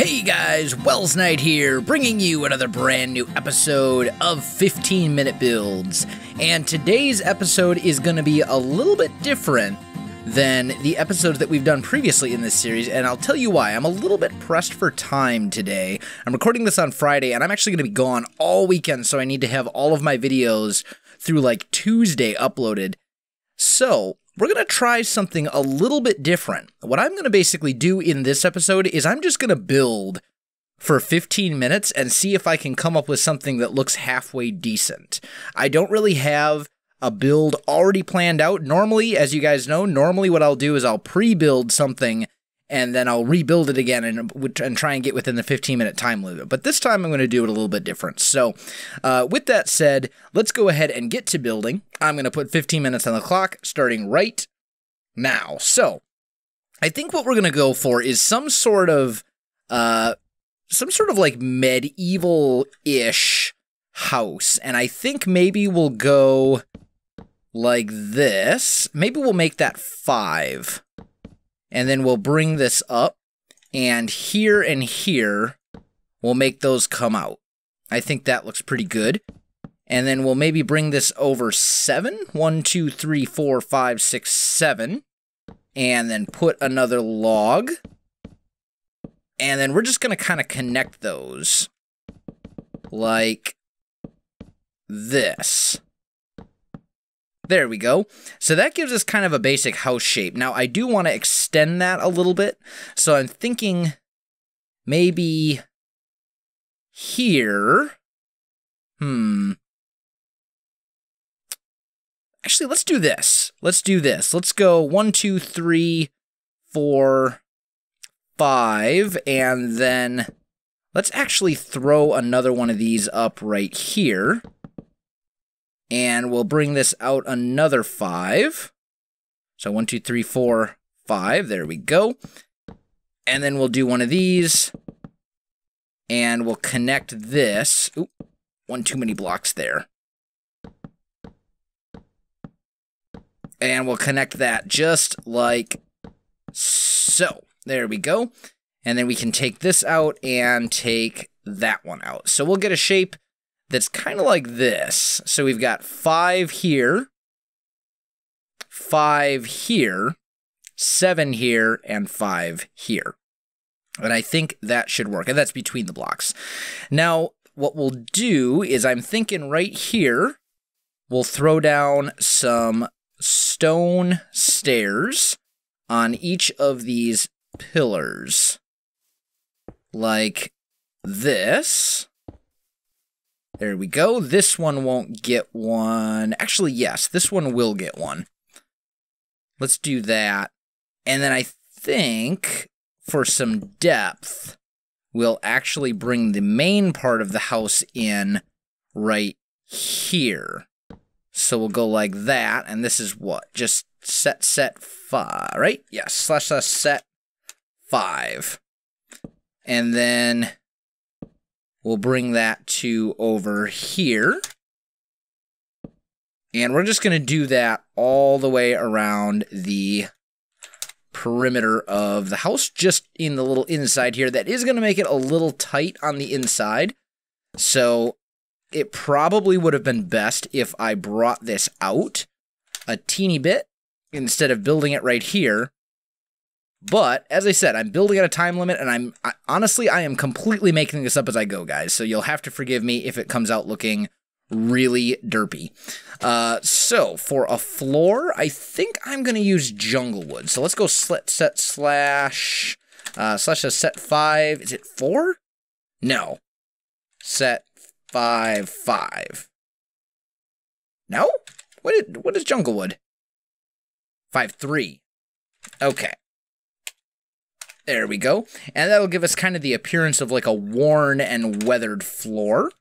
Hey guys, Welsknight here, bringing you another brand new episode of 15-Minute Builds. And today's episode is going to be a little bit different than the episodes that we've done previously in this series, and I'll tell you why. I'm a little bit pressed for time today. I'm recording this on Friday, and I'm actually going to be gone all weekend, so I need to have all of my videos through like Tuesday uploaded. So we're going to try something a little bit different. What I'm going to basically do in this episode is I'm just going to build for 15 minutes and see if I can come up with something that looks halfway decent. I don't really have a build already planned out. Normally, as you guys know, what I'll do is I'll pre-build something and then I'll rebuild it again and try and get within the 15-minute time limit. But this time I'm going to do it a little bit different. So with that said, let's go ahead and get to building. I'm going to put 15 minutes on the clock starting right now. So I think what we're going to go for is some sort of like medieval-ish house. And I think maybe we'll go like this. Maybe we'll make that 5. And then we'll bring this up, and here, we'll make those come out. I think that looks pretty good. And then we'll maybe bring this over 7. 1, 2, 3, 4, 5, 6, 7. And then put another log. And then we're just going to kind of connect those like this. There we go. So that gives us kind of a basic house shape. Now, I do want to extend that a little bit. So I'm thinking maybe here. Actually, let's do this. Let's go 1, 2, 3, 4, 5. And then let's actually throw another one of these up right here. And we'll bring this out another 5. So 1, 2, 3, 4, 5. There we go. And then we'll do one of these. And we'll connect this. Oop, one too many blocks there. And we'll connect that just like so. There we go. And then we can take this out and take that one out. So we'll get a shape that's kind of like this. So we've got 5 here, 5 here, 7 here, and 5 here. And I think that should work. And that's between the blocks. Now, what we'll do is I'm thinking right here, we'll throw down some stone stairs on each of these pillars. Like this. There we go. This one won't get one. Actually, yes, this one will get one. Let's do that. And then I think for some depth, we'll actually bring the main part of the house in right here. So we'll go like that. And this is what? Just set 5, right? Yes, / set 5. And then we'll bring that to over here. And we're just going to do that all the way around the perimeter of the house, just in the little inside here. That is going to make it a little tight on the inside. So it probably would have been best if I brought this out a teeny bit instead of building it right here. But, as I said, I'm building at a time limit, and honestly, I am completely making this up as I go, guys. So you'll have to forgive me if it comes out looking really derpy. So, for a floor, I think I'm going to use jungle wood. So let's go set 5. Is it 4? No. Set 5, 5. No? What is jungle wood? 5, 3. Okay. There we go. And that'll give us kind of the appearance of like a worn and weathered floor.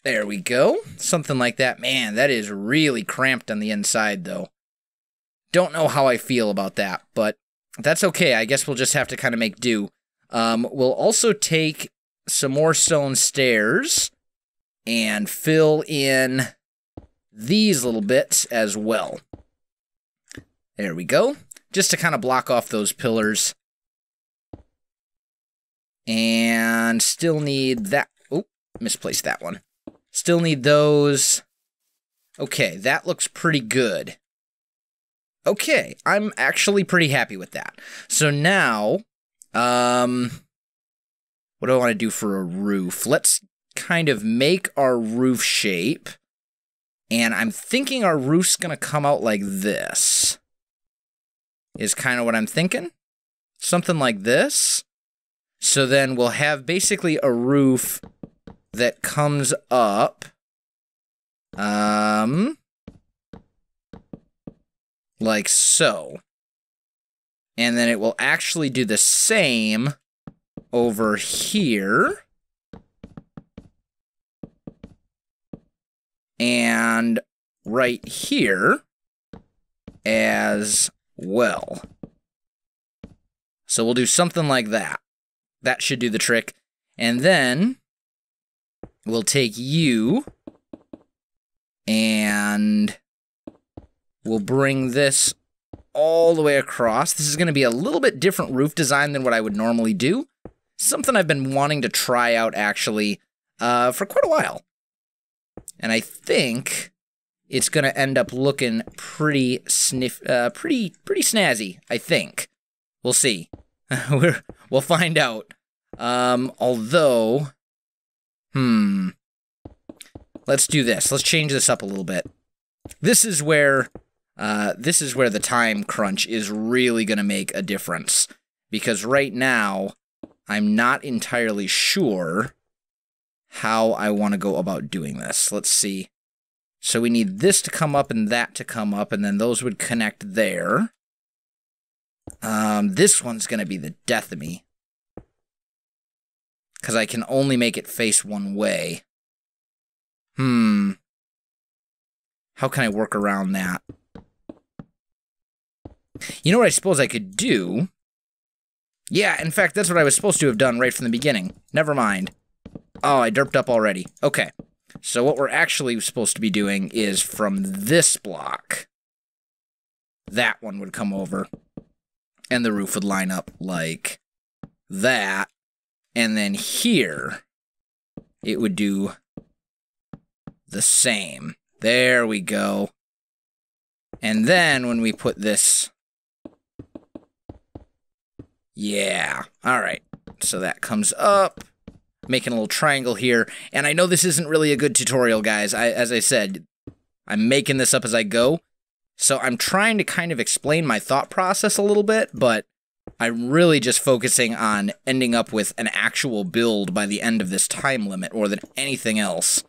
There we go. Something like that. Man, that is really cramped on the inside, though. Don't know how I feel about that, but that's okay. I guess we'll just have to kind of make do. We'll also take some more stone stairs and fill in these little bits as well. There we go. Just to kind of block off those pillars. And still need that. Oh, misplaced that one. Still need those. Okay, that looks pretty good. Okay, I'm actually pretty happy with that. So now, what do I want to do for a roof? Let's kind of make our roof shape. And I'm thinking our roof's going to come out like this. Is kind of what I'm thinking. Something like this. So then we'll have basically a roof that comes up. Like so. And then it will actually do the same over here. And right here as well. So we'll do something like that. That should do the trick. And then we'll take you and we'll bring this all the way across. This is going to be a little bit different roof design than what I would normally do. Something I've been wanting to try out, actually, for quite a while. And I think it's going to end up looking pretty snazzy, I think. We'll see. We'll find out. Although, let's do this. Let's change this up a little bit. This is where the time crunch is really going to make a difference. Because right now, I'm not entirely sure how I want to go about doing this. Let's see. So we need this to come up and that to come up, and then those would connect there. This one's going to be the death of me. Because I can only make it face one way. How can I work around that? You know what I suppose I could do? Yeah, in fact, that's what I was supposed to have done right from the beginning. Never mind. Oh, I derped up already. Okay. So what we're actually supposed to be doing is from this block, that one would come over, and the roof would line up like that, and then here, it would do the same. There we go. And then when we put this, yeah, all right. So that comes up. Making a little triangle here, and I know this isn't really a good tutorial, guys. As I said, I'm making this up as I go, so I'm trying to kind of explain my thought process a little bit, but I'm really just focusing on ending up with an actual build by the end of this time limit more than anything else.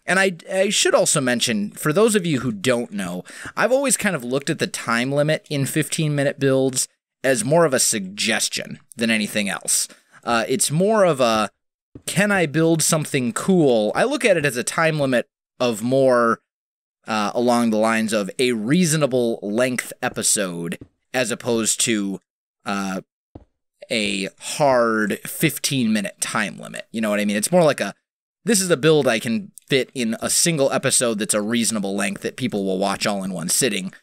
And I should also mention, for those of you who don't know, I've always kind of looked at the time limit in 15-minute builds as more of a suggestion than anything else. It's more of a, can I build something cool? I look at it as a time limit of more along the lines of a reasonable length episode as opposed to a hard 15-minute time limit. You know what I mean? It's more like this is a build I can fit in a single episode that's a reasonable length that people will watch all in one sitting,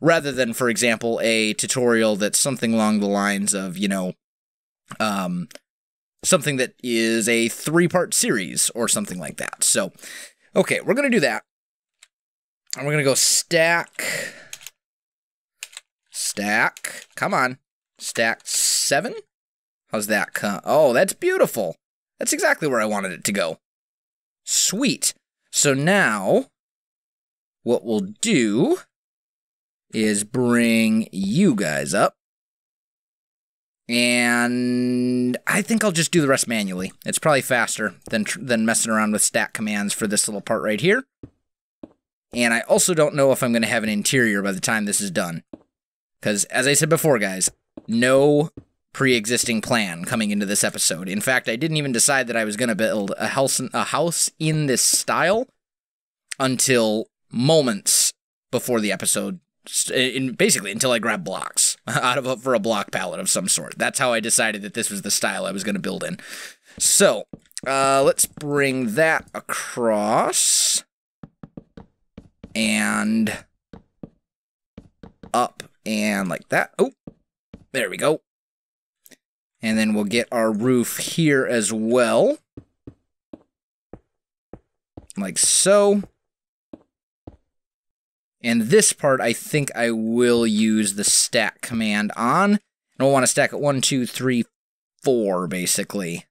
rather than, for example, a tutorial that's something along the lines of, you know, something that is a 3-part series or something like that. So, okay, we're going to do that. And we're going to go stack, come on, stack 7? How's that come? Oh, that's beautiful. That's exactly where I wanted it to go. Sweet. So now, what we'll do is bring you guys up. And I think I'll just do the rest manually. It's probably faster than messing around with stack commands for this little part right here. And I also don't know if I'm going to have an interior by the time this is done. Because, as I said before, guys, no pre-existing plan coming into this episode. In fact, I didn't even decide that I was going to build a house in this style until moments before the episode. Basically, until I grabbed blocks for a block palette of some sort. That's how I decided that this was the style I was going to build in. So, let's bring that across. And up and like that. Oh, there we go. And then we'll get our roof here as well. Like so. And this part, I think I will use the stack command on. And we'll want to stack it 1, 2, 3, 4, basically.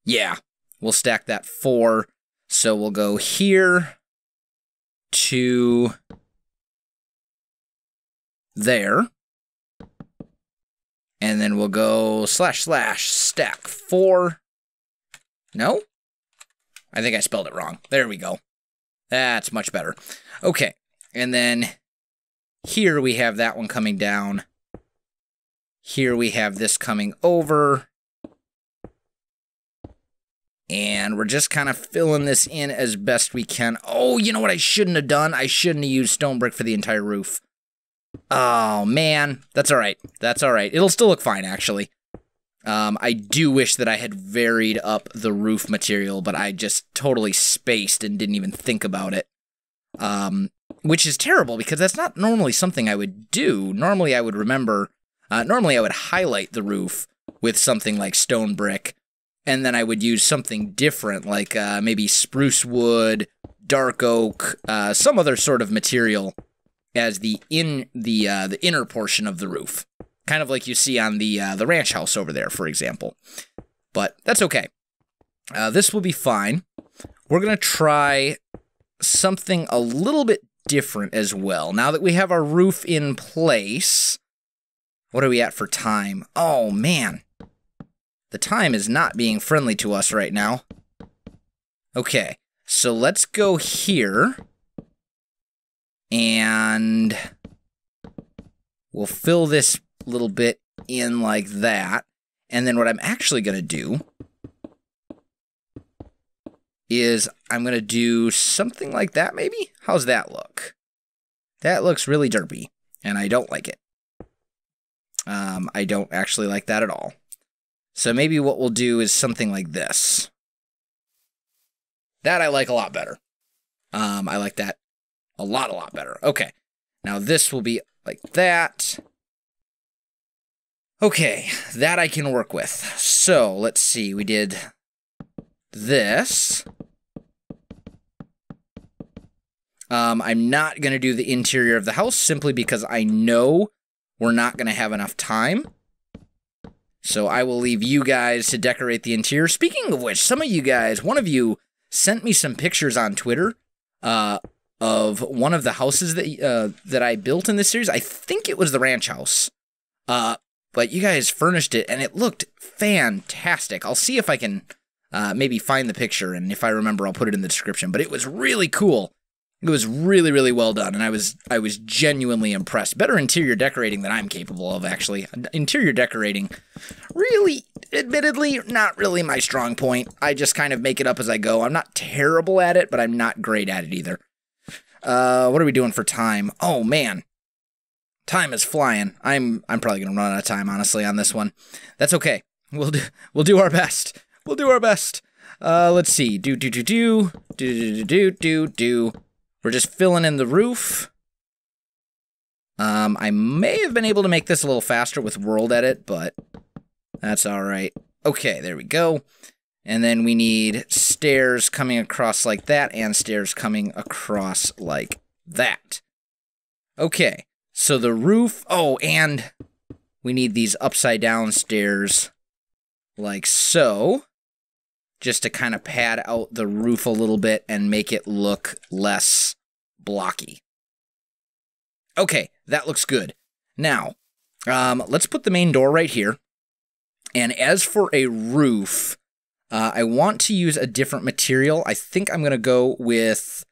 Yeah, we'll stack that 4. So we'll go here to there. And then we'll go / stack 4. No? I think I spelled it wrong. There we go. That's much better. Okay. And then here we have that one coming down. Here we have this coming over. And we're just kind of filling this in as best we can. Oh, you know what I shouldn't have done? I shouldn't have used stone brick for the entire roof. Oh, man. That's all right. That's all right. It'll still look fine, actually. I do wish that I had varied up the roof material, but I just totally spaced and didn't even think about it. Which is terrible, because that's not normally something I would do. Normally I would remember, normally I would highlight the roof with something like stone brick, and then I would use something different, like maybe spruce wood, dark oak, some other sort of material as the inner portion of the roof. Kind of like you see on the ranch house over there, for example. But that's okay. This will be fine. We're going to try something a little bit different as well. Now that we have our roof in place, what are we at for time? Oh, man. The time is not being friendly to us right now. Okay, so let's go here. And we'll fill this little bit in like that. And then what I'm actually going to do is I'm going to do something like that, maybe? How's that look? That looks really derpy, and I don't like it. I don't actually like that at all. So maybe what we'll do is something like this. That I like a lot better. I like that a lot better. Okay, now this will be like that. Okay, that I can work with. So, let's see, we did this. I'm not going to do the interior of the house simply because I know we're not going to have enough time. So I will leave you guys to decorate the interior. Speaking of which, some of you guys, one of you sent me some pictures on Twitter of one of the houses that I built in this series. I think it was the ranch house. But you guys furnished it, and it looked fantastic. I'll see if I can maybe find the picture, and if I remember, I'll put it in the description. But it was really cool. It was really, really well done, and I was genuinely impressed. Better interior decorating than I'm capable of, actually. Interior decorating, really, admittedly, not really my strong point. I just kind of make it up as I go. I'm not terrible at it, but I'm not great at it either. What are we doing for time? Oh, man. Time is flying. I'm probably going to run out of time, honestly, on this one. That's okay. We'll do our best. We'll do our best. Let's see. Do. We're just filling in the roof. I may have been able to make this a little faster with World Edit, but that's all right. Okay, there we go. And then we need stairs coming across like that, and stairs coming across like that. Okay. So the roof, oh, and we need these upside down stairs like so, just to kind of pad out the roof a little bit and make it look less blocky. Okay, that looks good. Now, let's put the main door right here. And as for a roof, I want to use a different material. I think I'm going to go with...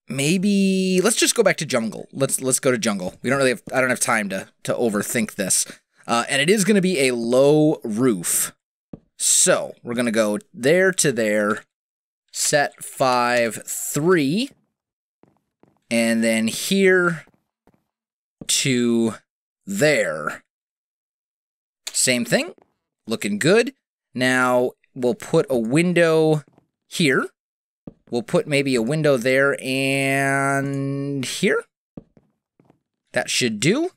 maybe let's just go back to jungle. Let's go to jungle. I don't have time to overthink this. And it is going to be a low roof. So we're going to go there to there, set 5, 3, and then here to there. Same thing, looking good. Now we'll put a window here. We'll put maybe a window there and here. That should do.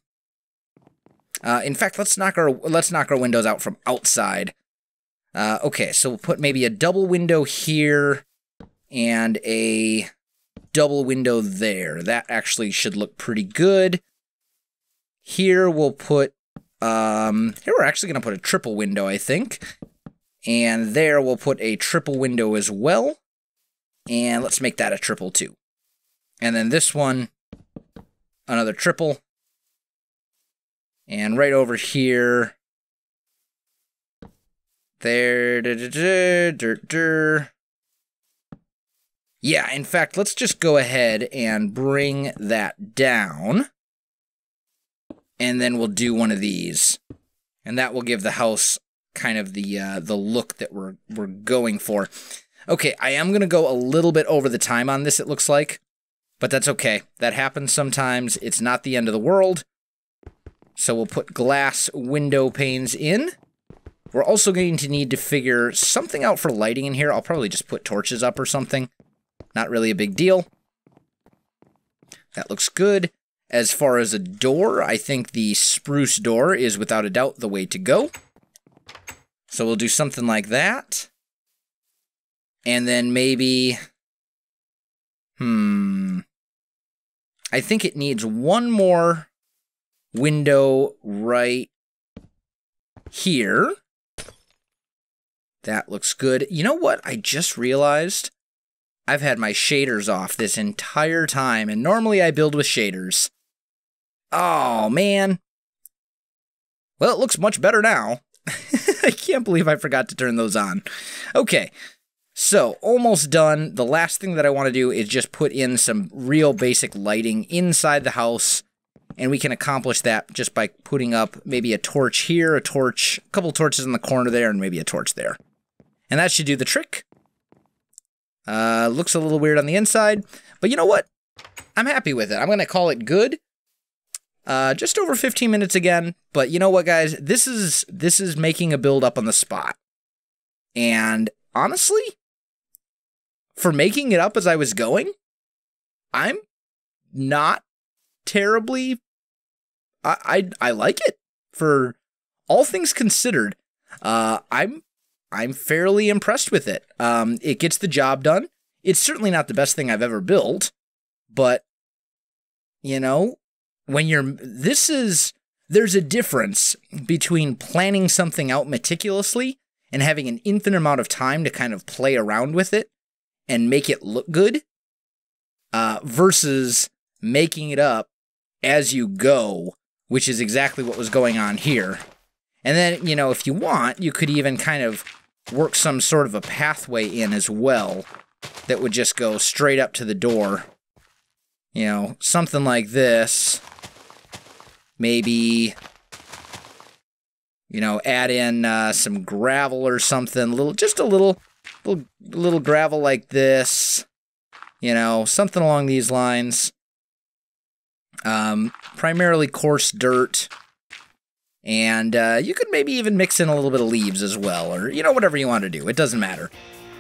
In fact, let's knock our windows out from outside. Okay, so we'll put maybe a double window here and a double window there. That actually should look pretty good. Here we'll put, here we're actually going to put a triple window, I think. And there we'll put a triple window as well. And let's make that a triple too. And then this one, another triple. And right over here, there, Yeah, in fact, let's just go ahead and bring that down. And then we'll do one of these. And that will give the house kind of the look that we're going for. Okay, I am going to go a little bit over the time on this, it looks like. But that's okay. That happens sometimes. It's not the end of the world. So we'll put glass window panes in. We're also going to need to figure something out for lighting in here. I'll probably just put torches up or something. Not really a big deal. That looks good. As far as a door, I think the spruce door is without a doubt the way to go. So we'll do something like that. And then maybe... I think it needs one more window right here. That looks good. You know what? I just realized I've had my shaders off this entire time, and normally I build with shaders. Oh, man. Well, it looks much better now. I can't believe I forgot to turn those on. Okay, so almost done. The last thing that I want to do is just put in some real basic lighting inside the house, and we can accomplish that just by putting up maybe a torch here, a couple torches in the corner there, and maybe a torch there. And that should do the trick. Looks a little weird on the inside, but you know what? I'm happy with it. I'm going to call it good. Just over 15 minutes again, but you know what, guys? This is making a build up on the spot. And honestly, for making it up as I was going, I'm not terribly... I like it. For all things considered, I'm fairly impressed with it. It gets the job done. It's certainly not the best thing I've ever built, but, you know, when there's a difference between planning something out meticulously and having an infinite amount of time to kind of play around with it and make it look good, versus making it up as you go, which is exactly what was going on here. And then, you know, if you want, you could even kind of work some sort of a pathway in as well that would just go straight up to the door. You know, something like this. Maybe, you know, add in some gravel or something. Just a little gravel like this. You know, something along these lines. Primarily coarse dirt. And you could maybe even mix in a little bit of leaves as well, or, you know, whatever you want to do. It doesn't matter.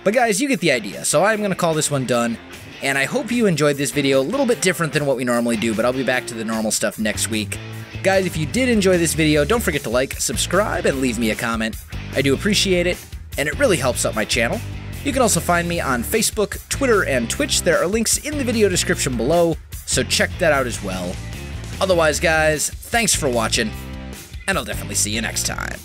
But guys, you get the idea. So I'm going to call this one done. And I hope you enjoyed this video. A little bit different than what we normally do, but I'll be back to the normal stuff next week. Guys, if you did enjoy this video, don't forget to like, subscribe, and leave me a comment. I do appreciate it, and it really helps out my channel. You can also find me on Facebook, Twitter, and Twitch. There are links in the video description below, so check that out as well. Otherwise, guys, thanks for watching, and I'll definitely see you next time.